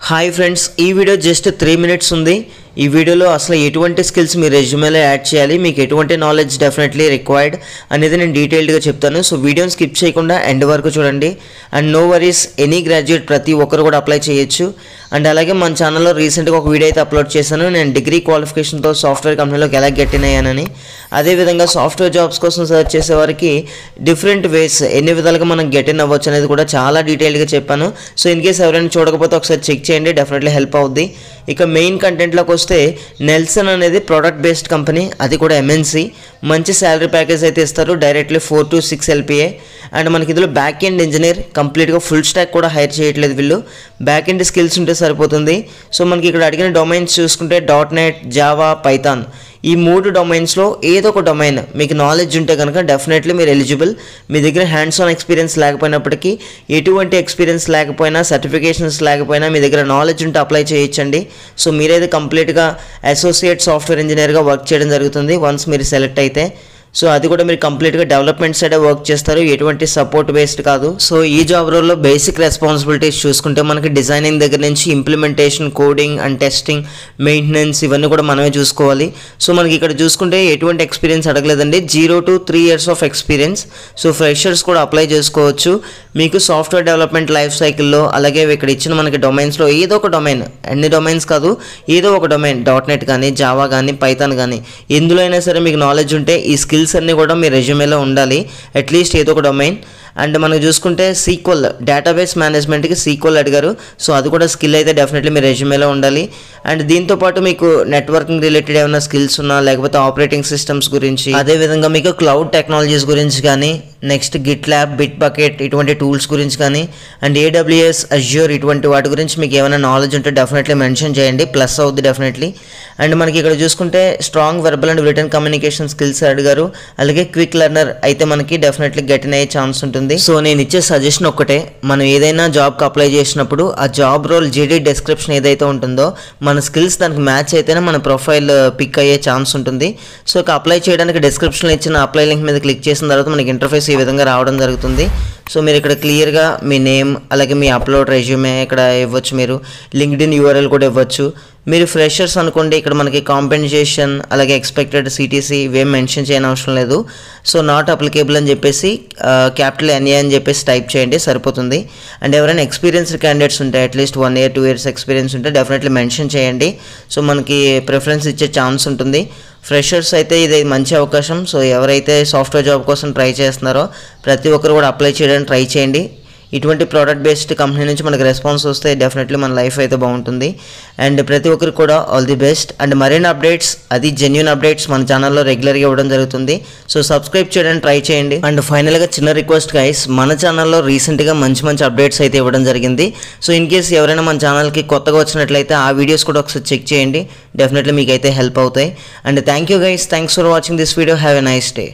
Hi friends, ఈ video just 3 minutes ఉంది. ఈ వీడియోలో అసలు ఎటువంటి స్కిల్స్ మీ రెజ్యూమేలో యాడ్ చేయాలి, మీకు ఎటువంటి నాలెడ్జ్ డెఫినెట్లీ రిక్వైర్డ్ అనేది నేను డీటెయిల్డ్గా చెప్తాను. సో వీడియోని స్కిప్ చేయకుండా ఎండ్ వరకు చూడండి. And no worries, any graduate ప్రతి ఒక్కరు కూడా అప్లై చేయొచ్చు. అండ్ అలాగే మన ఛానల్లో రీసెంట్గా ఒక వీడియో అయితే అప్లోడ్ చేశాను, నేను డిగ్రీ క్వాలిఫికేషన్తో సాఫ్ట్వేర్ కంపెనీలోకి ఎలా గెట్ ఇన్ అయ్యానని. అదేవిధంగా సాఫ్ట్వేర్ జాబ్స్ కోసం సర్చ్ చేసే వారికి డిఫరెంట్ వేస్ ఎన్ని విధాలుగా మనం గెట్ ఇన్ అవ్వచ్చు అనేది కూడా చాలా డీటెయిల్గా చెప్పాను. సో ఇన్ కేస్ ఎవరైనా చూడకపోతే ఒకసారి చెక్ చేయండి, డెఫినెట్లీ హెల్ప్ అవుద్ది. ఇక మెయిన్ కంటెంట్లోకి వస్తే, నెల్సన్ అనేది ప్రోడక్ట్ బేస్డ్ కంపెనీ, అది కూడా ఎంఎన్సీ. మంచి శాలరీ ప్యాకేజ్ అయితే ఇస్తారు, డైరెక్ట్లీ 4 to 6 LPA. అండ్ మనకి ఇందులో బ్యాక్ ఎండ్ ఇంజనీర్, కంప్లీట్గా ఫుల్ స్టాక్ కూడా హైర్ చేయట్లేదు వీళ్ళు, బ్యాక్ ఎండ్ స్కిల్స్ ఉంటే సరిపోతుంది. సో మనకి ఇక్కడ అడిగిన డొమైన్స్ చూసుకుంటే .NET, జావా, పైథాన్, ఈ 3 డొమైన్స్లో ఏదో ఒక డొమైన్ మీకు నాలెడ్జ్ ఉంటే కనుక డెఫినెట్లీ మీరు ఎలిజిబుల్. మీ దగ్గర హ్యాండ్స్ ఆన్ ఎక్స్పీరియన్స్ లేకపోయినప్పటికీ, ఎటువంటి ఎక్స్పీరియన్స్ లేకపోయినా, సర్టిఫికేషన్స్ లేకపోయినా మీ దగ్గర నాలెడ్జ్ ఉంటే అప్లై చేయొచ్చండి. సో మీరైతే కంప్లీట్గా అసోసియేట్ సాఫ్ట్వేర్ ఇంజనీర్గా వర్క్ చేయడం జరుగుతుంది వన్స్ మీరు సెలెక్ట్ అయితే. సో అది కూడా మీరు కంప్లీట్గా డెవలప్మెంట్ సైడే వర్క్ చేస్తారు, ఎటువంటి సపోర్ట్ బేస్డ్ కాదు. సో ఈ జాబ్ రోల్లో బేసిక్ రెస్పాన్సిబిలిటీస్ చూసుకుంటే మనకి డిజైనింగ్ దగ్గర నుంచి implementation, coding and testing, maintenance ఇవన్నీ కూడా మనమే చూసుకోవాలి. సో మనకి ఇక్కడ చూసుకుంటే ఎటువంటి ఎక్స్పీరియన్స్ అడగలేదండి, 0 to 3 years of experience. So freshers కూడా అప్లై చేసుకోవచ్చు. మీకు సాఫ్ట్వేర్ డెవలప్మెంట్ లైఫ్ సైకిల్లో, అలాగే ఇక్కడ ఇచ్చిన మనకి డొమైన్స్లో ఏదో ఒక డొమైన్, అన్ని డొమైన్స్ కాదు, ఏదో ఒక డొమైన్, .NET కానీ, జావా కానీ, పైథాన్ కానీ, ఎందులో అయినా సరే మీకు నాలెడ్జ్ ఉంటే ఈ స్కిల్స్ అన్నీ కూడా మీ రెజ్యూమేలో ఉండాలి, అట్లీస్ట్ ఏదో ఒక డొమైన్. అండ్ మనం చూసుకుంటే సీక్వల్, డేటాబేస్ మేనేజ్మెంట్కి సీక్వల్ అడిగారు. సో అది కూడా స్కిల్ అయితే డెఫినెట్లీ మీ రెజ్యూమేలో ఉండాలి. అండ్ దీంతోపాటు మీకు నెట్వర్కింగ్ రిలేటెడ్ ఏమైనా స్కిల్స్ ఉన్నా, లేకపోతే ఆపరేటింగ్ సిస్టమ్స్ గురించి, అదేవిధంగా మీకు క్లౌడ్ టెక్నాలజీస్ గురించి కానీ, next Git lab, bit bucket ఇటువంటి టూల్స్ గురించి కానీ, అండ్ AWS, అజ్యూర్ ఇటువంటి వాటి గురించి మీకు ఏమైనా నాలెడ్జ్ ఉంటే డెఫినెట్లీ మెన్షన్ చేయండి, ప్లస్ అవుద్ది డెఫినెట్లీ. అండ్ మనకి ఇక్కడ చూసుకుంటే strong verbal and written communication skills అడిగారు, అలాగే క్విక్ లెర్నర్ అయితే మనకి డెఫినెట్లీ గెట్ ఇన్ అయ్యే ఛాన్స్ ఉంటుంది. సో నేను ఇచ్చే సజెషన్ ఒక్కటే, మనం ఏదైనా జాబ్కి అప్లై చేసినప్పుడు ఆ జాబ్ రోల్ GD డిస్క్రిప్షన్ ఏదైతే ఉంటుందో, మన స్కిల్స్ దానికి మ్యాచ్ అయితేనే మన ప్రొఫైల్ పిక్ అయ్యే ఛాన్స్ ఉంటుంది. సో ఇక అప్లై చేయడానికి డిస్క్రిప్షన్లో ఇచ్చిన అప్లై లింక్ మీద క్లిక్ చేసిన తర్వాత మనకి ఇంటర్ఫేస్ ఈ విధంగా రావడం జరుగుతుంది. సో మీరు ఇక్కడ క్లియర్గా మీ నేమ్, అలాగే మీ అప్లోడ్ రెజ్యూమే ఇక్కడ ఇవ్వచ్చు, మీరు LinkedIn URL కూడా ఇవ్వచ్చు. మీరు ఫ్రెషర్స్ అనుకోండి, ఇక్కడ మనకి కాంపెన్సేషన్, అలాగే ఎక్స్పెక్టెడ్ CTC ఇవేం మెన్షన్ చేయని అవసరం లేదు. సో నాట్ అప్లికేబుల్ అని చెప్పేసి క్యాపిటల్ NA అని చెప్పేసి టైప్ చేయండి, సరిపోతుంది. అండ్ ఎవరైనా ఎక్స్పీరియన్స్డ్ క్యాండిడేట్స్ ఉంటే, అట్లీస్ట్ 1 year 2 years ఎక్స్పీరియన్స్ ఉంటే డెఫినెట్లీ మెన్షన్ చేయండి. సో మనకి ప్రిఫరెన్స్ ఇచ్చే ఛాన్స్ ఉంటుంది. ఫ్రెషర్స్ అయితే ఇది మంచి అవకాశం. సో ఎవరైతే సాఫ్ట్వేర్ జాబ్ కోసం ట్రై చేస్తున్నారో ప్రతి ఒక్కరు కూడా అప్లై చేయడానికి ట్రై చేయండి. ఇటువంటి ప్రోడక్ట్ బేస్డ్ కంపెనీ నుంచి మనకు రెస్పాన్స్ వస్తే డెఫినెట్లీ మన లైఫ్ అయితే బాగుంటుంది. అండ్ ప్రతి ఒక్కరికి కూడా ఆల్ ది బెస్ట్. అండ్ మరిన్ని అప్డేట్స్, అది జెన్యూన్ అప్డేట్స్ మన ఛానల్లో రెగ్యులర్గా ఇవ్వడం జరుగుతుంది. సో సబ్స్క్రైబ్ చేయడానికి ట్రై చేయండి. అండ్ ఫైనల్గా చిన్న రిక్వెస్ట్ గైస్, మన ఛానల్లో రీసెంట్గా మంచి అప్డేట్స్ అయితే ఇవ్వడం జరిగింది. సో ఇన్ కేస్ ఎవరైనా మన ఛానల్కి కొత్తగా వచ్చినట్లయితే ఆ వీడియోస్ కూడా ఒకసారి చెక్ చేయండి, డెఫినెట్లీ మీకు అయితే హెల్ప్ అవుతాయి. And thank you guys, thanks for watching this video. Have a nice day.